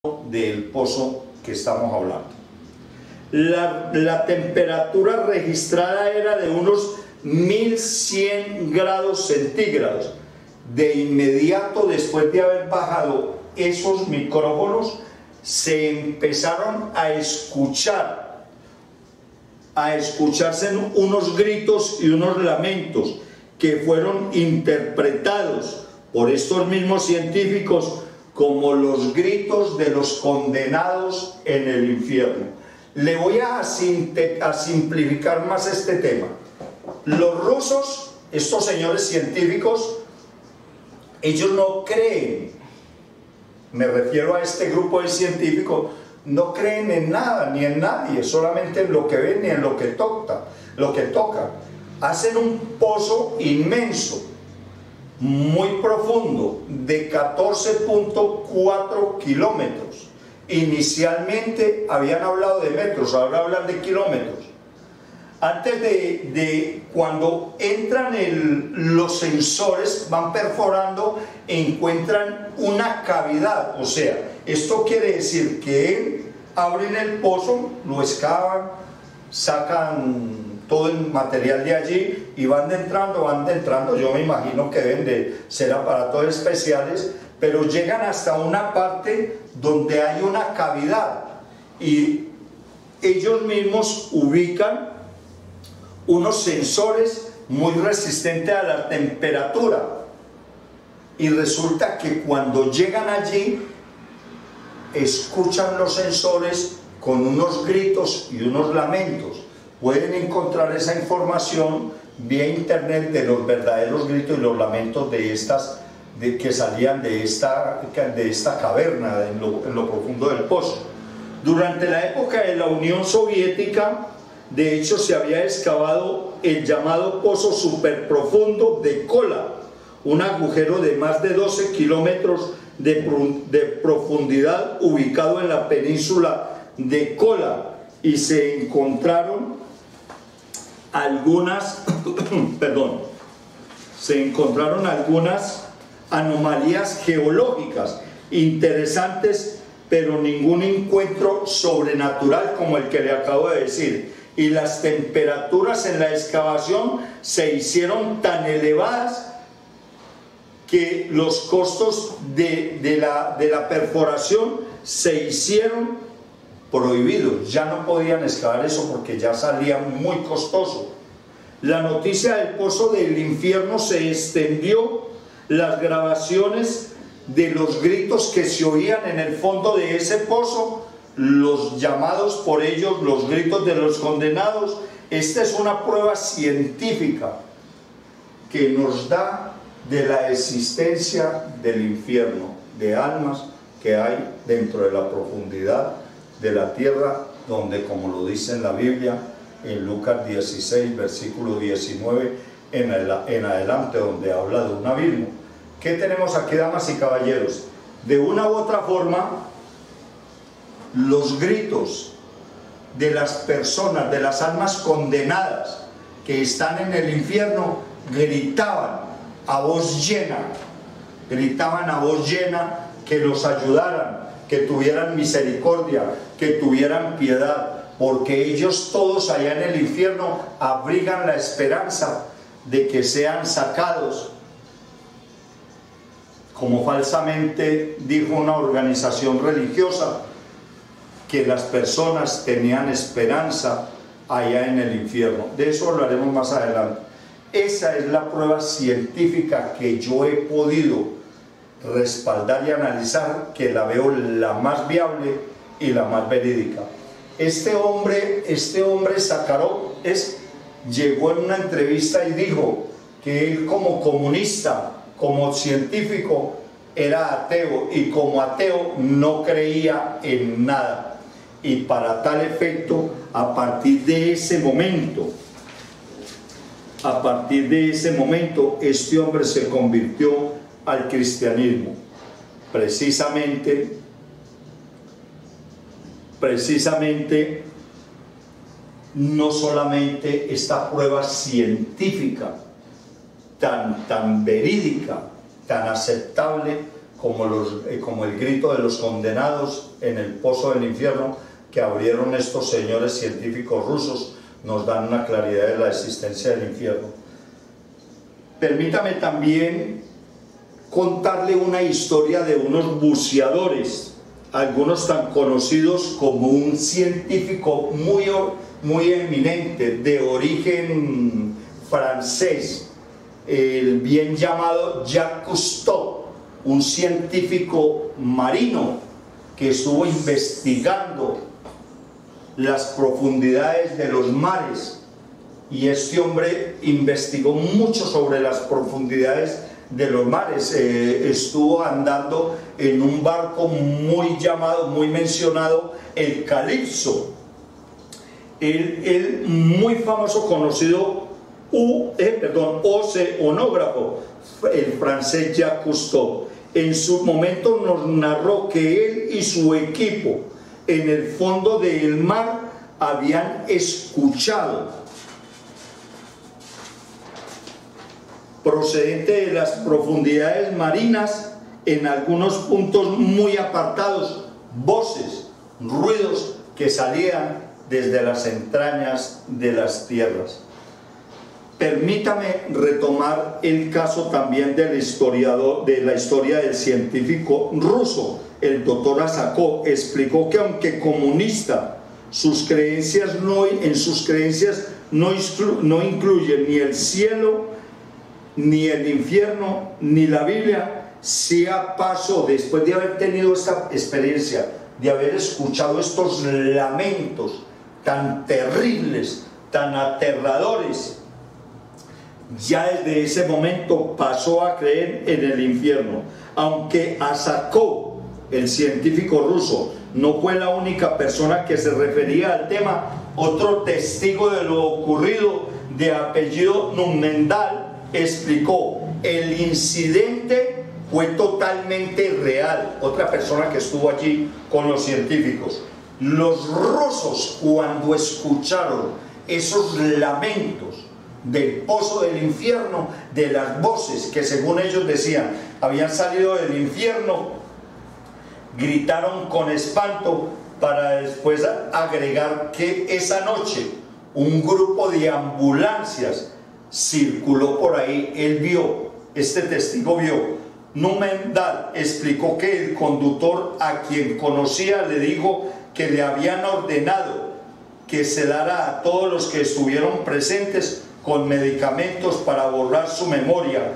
del pozo que estamos hablando. La temperatura registrada era de unos 1100 grados centígrados. De inmediato, después de haber bajado esos micrófonos, se empezaron a escucharse unos gritos y unos lamentos que fueron interpretados por estos mismos científicos como los gritos de los condenados en el infierno. Le voy a simplificar más este tema. Los rusos, estos señores científicos, ellos no creen, me refiero a este grupo de científicos, no creen en nada ni en nadie, solamente en lo que ven y en lo que tocan. Hacen un pozo inmenso, muy profundo, de 14.4 kilómetros. Inicialmente habían hablado de metros, ahora hablan de kilómetros. Antes de cuando entran los sensores, van perforando, encuentran una cavidad. O sea, esto quiere decir que abren el pozo, lo excavan, sacan todo el material de allí y van entrando. Yo me imagino que deben de ser aparatos especiales, pero llegan hasta una parte donde hay una cavidad y ellos mismos ubican unos sensores muy resistentes a la temperatura, y resulta que cuando llegan allí escuchan los sensores con unos gritos y unos lamentos. Pueden encontrar esa información vía internet de los verdaderos gritos y los lamentos que salían de esta caverna en lo profundo del pozo. Durante la época de la Unión Soviética, de hecho, se había excavado el llamado pozo superprofundo de Kola, un agujero de más de 12 kilómetros de profundidad ubicado en la península de Kola, y se encontraron algunas anomalías geológicas interesantes, pero ningún encuentro sobrenatural como el que le acabo de decir. Y las temperaturas en la excavación se hicieron tan elevadas que los costos de la perforación se hicieron prohibidos. Ya no podían excavar eso porque ya salía muy costoso. La noticia del pozo del infierno se extendió. Las grabaciones de los gritos que se oían en el fondo de ese pozo, los llamados por ellos los gritos de los condenados. Esta es una prueba científica que nos da de la existencia del infierno, de almas que hay dentro de la profundidad de la tierra, donde, como lo dice en la Biblia, en Lucas 16, versículo 19 en adelante, donde habla de un abismo. ¿Qué tenemos aquí, damas y caballeros? De una u otra forma, los gritos de las personas, de las almas condenadas que están en el infierno, gritaban a voz llena que los ayudaran, que tuvieran misericordia, que tuvieran piedad, porque ellos todos allá en el infierno abrigan la esperanza de que sean sacados, como falsamente dijo una organización religiosa, que las personas tenían esperanza allá en el infierno. De eso hablaremos más adelante. Esa es la prueba científica que yo he podido respaldar y analizar, que la veo la más viable y la más verídica. Este hombre Sakharov llegó en una entrevista y dijo que él, como comunista, como científico, era ateo, y como ateo no creía en nada. Y para tal efecto, a partir de ese momento, este hombre se convirtió al cristianismo. Precisamente no solamente esta prueba científica tan verídica, tan aceptable, como el grito de los condenados en el pozo del infierno que abrieron estos señores científicos rusos, nos dan una claridad de la existencia del infierno. Permítame también contarle una historia de unos buceadores, algunos tan conocidos como un científico muy eminente de origen francés, el bien llamado Jacques Cousteau, un científico marino que estuvo investigando las profundidades de los mares, y este hombre investigó mucho sobre las profundidades de los mares. Estuvo andando en un barco muy mencionado, el Calipso. El muy famoso, conocido oceanógrafo, el francés Jacques Cousteau, en su momento nos narró que él y su equipo en el fondo del mar habían escuchado, procedente de las profundidades marinas, en algunos puntos muy apartados, voces, ruidos que salían desde las entrañas de las tierras. Permítame retomar el caso también del historiador, de la historia del científico ruso. El doctor Asakov explicó que aunque comunista, en sus creencias no incluyen ni el cielo, ni el infierno, ni la Biblia. Sí, a paso, después de haber tenido esta experiencia, de haber escuchado estos lamentos tan terribles, tan aterradores, ya desde ese momento pasó a creer en el infierno. Aunque Asakov, el científico ruso, no fue la única persona que se refería al tema, otro testigo de lo ocurrido, de apellido Numendal, explicó: el incidente fue totalmente real. Otra persona que estuvo allí con los científicos. Los rusos, cuando escucharon esos lamentos del pozo del infierno, de las voces que según ellos decían habían salido del infierno, gritaron con espanto, para después agregar que esa noche un grupo de ambulancias circuló por ahí. Él vio, este testigo vio. Numendal explicó que el conductor, a quien conocía, le dijo que le habían ordenado que se dara a todos los que estuvieron presentes con medicamentos para borrar su memoria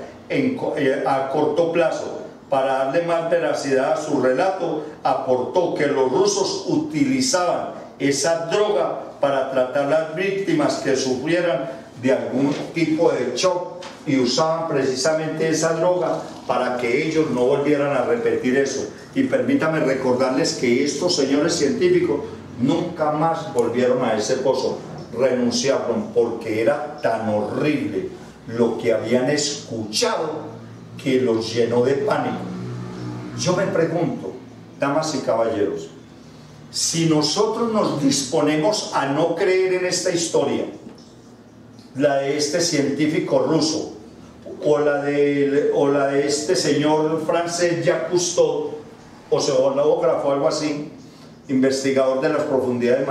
a corto plazo. Para darle más veracidad a su relato, aportó que los rusos utilizaban esa droga para tratar a las víctimas que sufrieran de algún tipo de shock, y usaban precisamente esa droga para que ellos no volvieran a repetir eso. Y permítame recordarles que estos señores científicos nunca más volvieron a ese pozo, renunciaron, porque era tan horrible lo que habían escuchado que los llenó de pánico. Yo me pregunto, damas y caballeros, si nosotros nos disponemos a no creer en esta historia, la de este científico ruso, o la de este señor francés Jacques Cousteau, oceanógrafo o algo así, investigador de las profundidades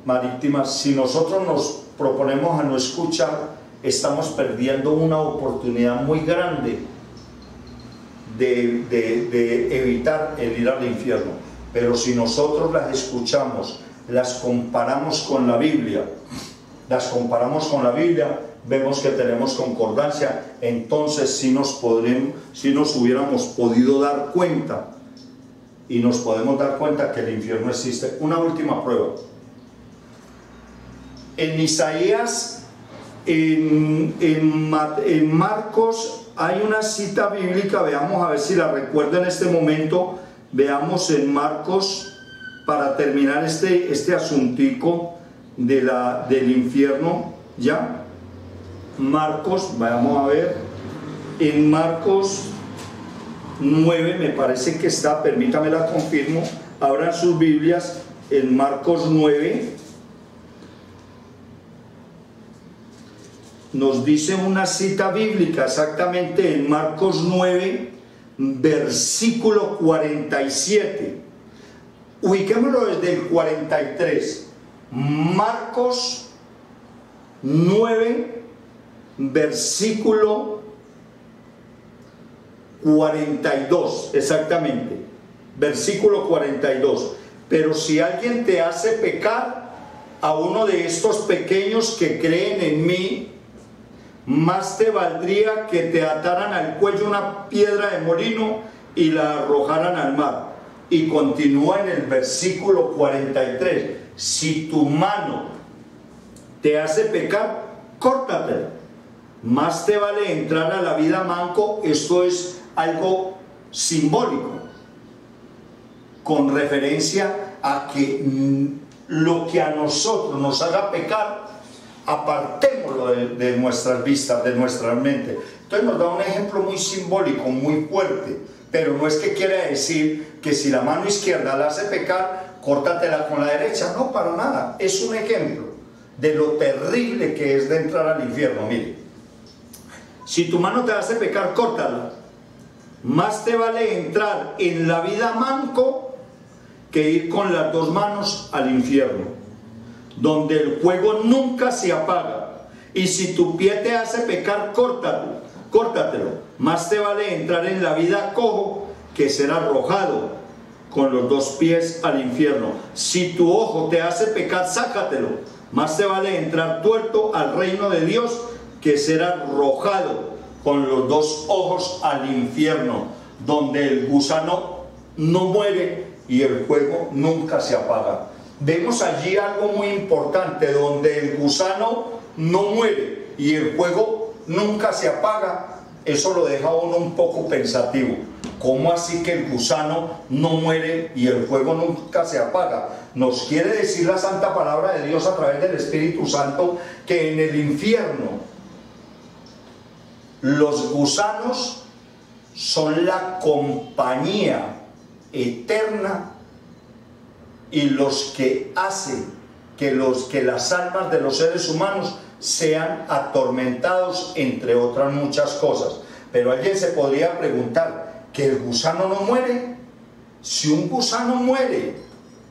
marítimas, si nosotros nos proponemos a no escuchar, estamos perdiendo una oportunidad muy grande de evitar el ir al infierno. Pero si nosotros las escuchamos, las comparamos con la Biblia, vemos que tenemos concordancia. Entonces si nos hubiéramos podido dar cuenta, y nos podemos dar cuenta que el infierno existe. Una última prueba. En Isaías, en Marcos, hay una cita bíblica, veamos a ver si la recuerdo en este momento. Veamos en Marcos, para terminar este asuntico del infierno, ¿ya? Marcos, vamos a ver, en Marcos 9 me parece que está, permítame la confirmo, abran sus Biblias en Marcos 9, nos dice una cita bíblica exactamente en Marcos 9, versículo 47. Ubiquémoslo desde el 43. Marcos 9, versículo 42, exactamente, versículo 42. Pero si alguien te hace pecar, a uno de estos pequeños que creen en mí, más te valdría que te ataran al cuello una piedra de molino y la arrojaran al mar. Y continúa en el versículo 43. Si tu mano te hace pecar, córtatela. Más te vale entrar a la vida manco. Esto es algo simbólico, con referencia a que lo que a nosotros nos haga pecar, apartémoslo de nuestras vistas, de nuestra mente. Entonces nos da un ejemplo muy simbólico, muy fuerte, pero no es que quiera decir que si la mano izquierda la hace pecar, córtatela con la derecha. No, para nada. Es un ejemplo de lo terrible que es de entrar al infierno. Mire, si tu mano te hace pecar, córtala. Más te vale entrar en la vida manco que ir con las dos manos al infierno, donde el fuego nunca se apaga. Y si tu pie te hace pecar, córtatelo. Más te vale entrar en la vida cojo que ser arrojado con los dos pies al infierno. Si tu ojo te hace pecar, sácatelo. Más te vale entrar tuerto al reino de Dios que ser arrojado con los dos ojos al infierno, donde el gusano no muere y el fuego nunca se apaga. Vemos allí algo muy importante, donde el gusano no muere y el fuego nunca se apaga. Eso lo deja a uno un poco pensativo. ¿Cómo así que el gusano no muere y el fuego nunca se apaga? Nos quiere decir la santa palabra de Dios a través del Espíritu Santo que en el infierno los gusanos son la compañía eterna y los que hacen que las almas de los seres humanos sean atormentados, entre otras muchas cosas. Pero alguien se podría preguntar, ¿que el gusano no muere? Si un gusano muere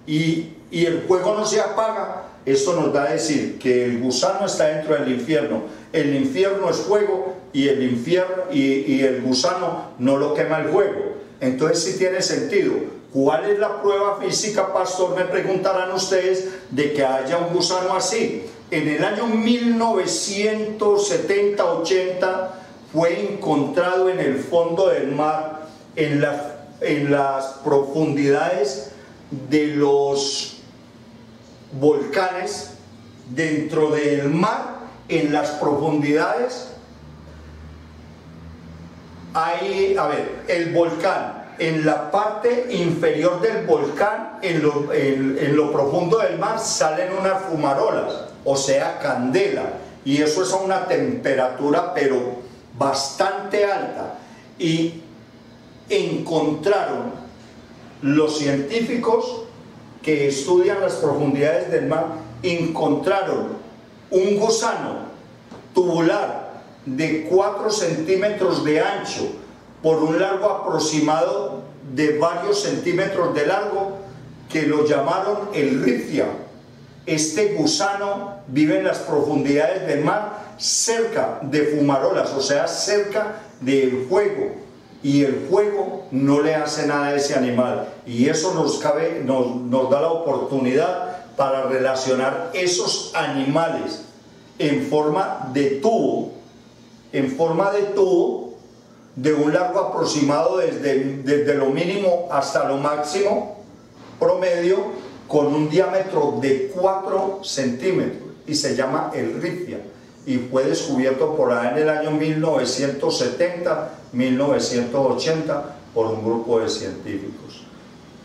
y el fuego no se apaga, esto nos da a decir que el gusano está dentro del infierno. El infierno es fuego y el infierno y el gusano no lo quema el fuego. Entonces sí tiene sentido. ¿Cuál es la prueba física, pastor? Me preguntarán ustedes, de que haya un gusano así. En el año 1970-80 fue encontrado en el fondo del mar, en las profundidades de los volcanes, dentro del mar, en las profundidades. Hay, el volcán, en la parte inferior del volcán, en lo profundo del mar, salen unas fumarolas, o sea, candela, y eso es a una temperatura pero bastante alta. Y encontraron los científicos que estudian las profundidades del mar, encontraron un gusano tubular de 4 centímetros de ancho por un largo aproximado de varios centímetros de largo, que lo llamaron el rifia. Este gusano vive en las profundidades del mar, cerca de fumarolas, o sea, cerca del fuego, y el fuego no le hace nada a ese animal. Y eso nos da la oportunidad para relacionar esos animales en forma de tubo, de un largo aproximado desde lo mínimo hasta lo máximo promedio, con un diámetro de 4 centímetros, y se llama el rifia, y fue descubierto por ahí en el año 1970-1980 por un grupo de científicos.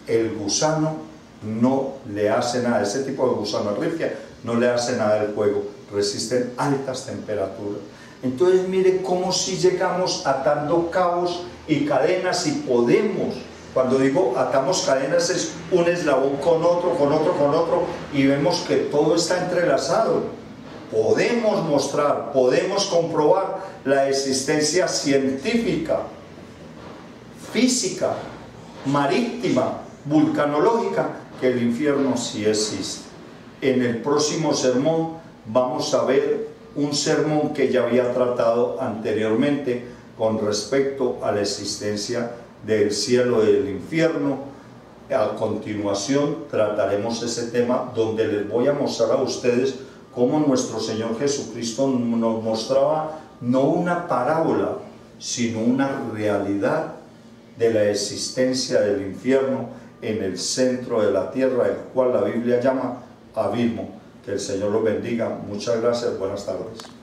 El gusano no le hace nada, ese tipo de gusano, el rifia, no le hace nada al fuego, resisten altas temperaturas. Entonces mire cómo si llegamos atando cabos y cadenas, y podemos, cuando digo atamos cadenas, es un eslabón con otro, y vemos que todo está entrelazado. Podemos mostrar, podemos comprobar la existencia científica, física, marítima, vulcanológica, que el infierno sí existe. En el próximo sermón vamos a ver un sermón que ya había tratado anteriormente con respecto a la existencia del cielo y del infierno. A continuación trataremos ese tema, donde les voy a mostrar a ustedes cómo nuestro Señor Jesucristo nos mostraba no una parábola, sino una realidad de la existencia del infierno en el centro de la tierra, el cual la Biblia llama abismo. Que el Señor los bendiga. Muchas gracias. Buenas tardes.